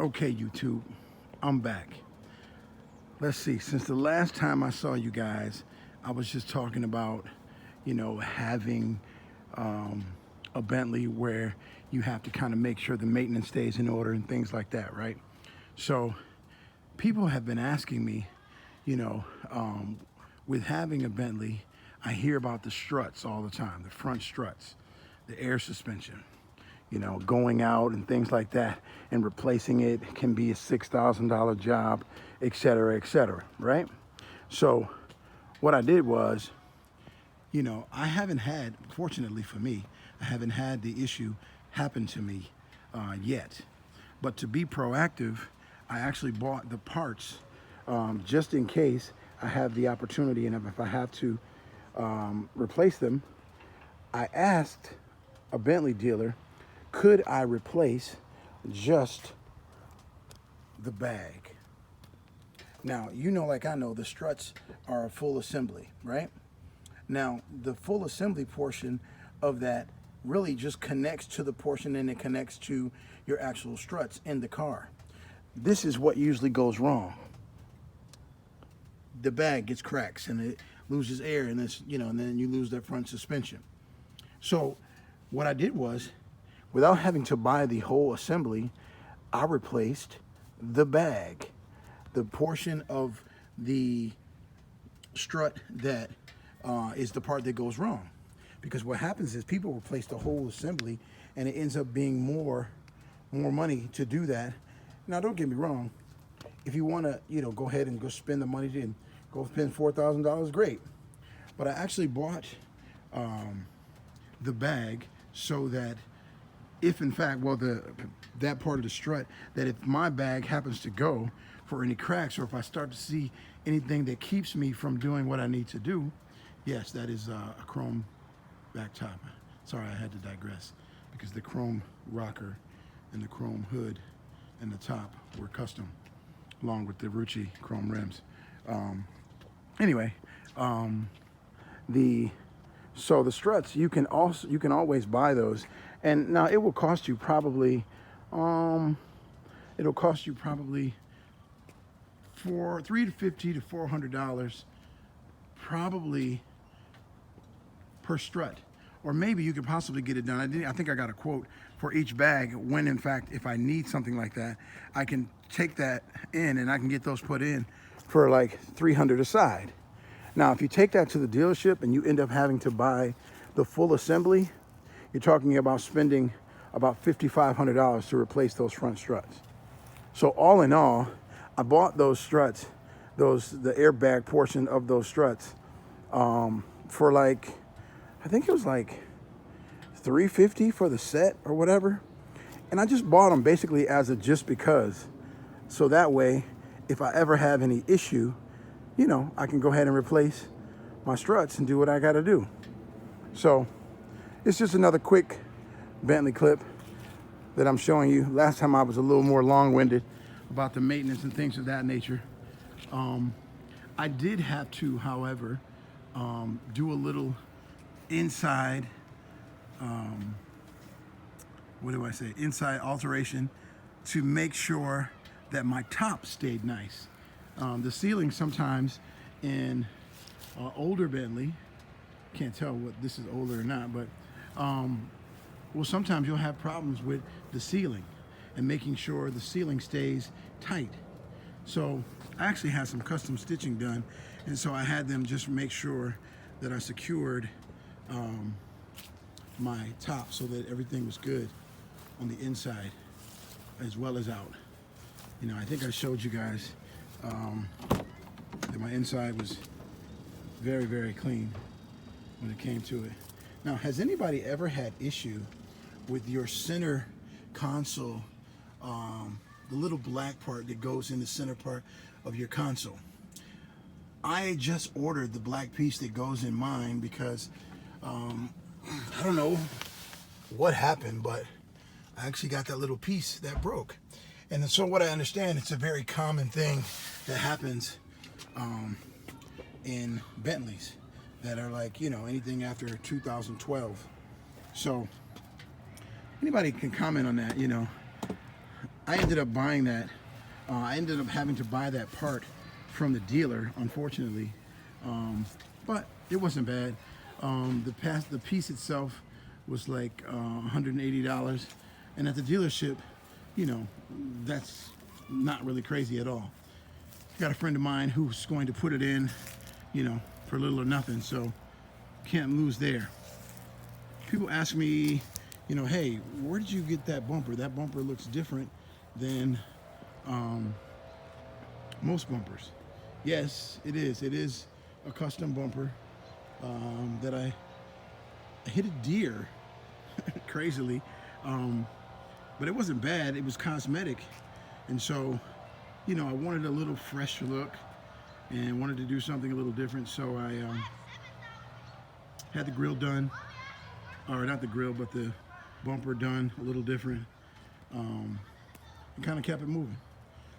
Okay, YouTube, I'm back. Let's see, since the last time I saw you guys, I was just talking about, having um, a Bentley where you have to kind of make sure the maintenance stays in order and things like that, right? So people have been asking me, you know, um, with having a Bentley, I hear about the struts all the time, the front struts, the air suspension, going out and things like that, and replacing it can be a $6,000 job, et cetera, right? So what I did was, I haven't had, fortunately for me, I haven't had the issue happen to me yet. But to be proactive, I actually bought the parts just in case I have the opportunity, and if I have to replace them. I asked a Bentley dealer, could I replace just the bag? Now, like I know, the struts are a full assembly, right? Now, the full assembly portion of that really just connects to the portion and it connects to your actual struts in the car. This is what usually goes wrong. The bag gets cracks and it loses air, and it's, and then you lose that front suspension. So what I did was, without having to buy the whole assembly, I replaced the bag, the portion of the strut that is the part that goes wrong. Because what happens is people replace the whole assembly and it ends up being more money to do that. Now, don't get me wrong. If you want to, go ahead and go spend the money and go spend $4,000, great. But I actually bought the bag so that if in fact, that part of the strut, that if my bag happens to go for any cracks, or if I start to see anything that keeps me from doing what I need to do, yes, that is a chrome back top. Sorry, I had to digress, because the chrome rocker and the chrome hood and the top were custom, along with the Rucci chrome rims. Anyway, the struts, you can always buy those, and now it will cost you probably for $350 to $400 probably per strut, or maybe you could possibly get it done. I think I got a quote for each bag, when in fact if I need something like that, I can take that in and I can get those put in for like $300 a side. Now, if you take that to the dealership and you end up having to buy the full assembly, you're talking about spending about $5,500 to replace those front struts. So all in all, I bought those struts, the airbag portion of those struts, for like, I think it was like $350 for the set or whatever. And I just bought them basically as a just because. So that way, if I ever have any issue, I can go ahead and replace my struts and do what I got to do. So it's just another quick Bentley clip that I'm showing you. Last time I was a little more long-winded about the maintenance and things of that nature. I did have to, however, do a little inside, inside alteration to make sure that my top stayed nice. The ceiling sometimes in older Bentley, can't tell what this is older or not, but sometimes you'll have problems with the ceiling and making sure the ceiling stays tight. So I actually had some custom stitching done, and so I had them just make sure that I secured my top so that everything was good on the inside as well as out. I think I showed you guys that my inside was very, very clean when it came to it. Now, has anybody ever had issue with your center console, the little black part that goes in the center part of your console? I just ordered the black piece that goes in mine because I don't know what happened, but I actually got that little piece that broke. And so what I understand, it's a very common thing that happens in Bentleys that are like, anything after 2012. So anybody can comment on that, I ended up buying that. I ended up having to buy that part from the dealer, unfortunately, but it wasn't bad. The piece itself was like $180, and at the dealership, you know, that's not really crazy at all. Got a friend of mine who's going to put it in, you know, for little or nothing, so can't lose there. People ask me, you know, hey, where did you get that bumper? That bumper looks different than most bumpers. Yes, it is. It is a custom bumper that I hit a deer, crazily, but it wasn't bad. It was cosmetic, and so, you know, I wanted a little fresh look and wanted to do something a little different. So I had the grill done, or not the grill, but the bumper done a little different, and kind of kept it moving.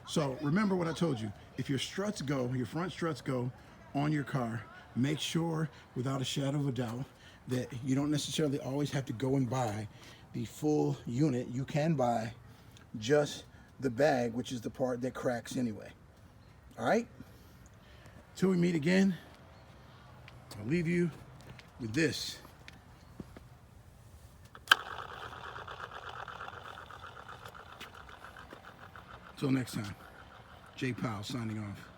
So remember what I told you. If your struts go, your front struts go on your car, make sure without a shadow of a doubt that you don't necessarily always have to go and buy the full unit. You can buy just the bag, which is the part that cracks anyway. All right? Till we meet again, I'll leave you with this. Till next time, Jay Powell signing off.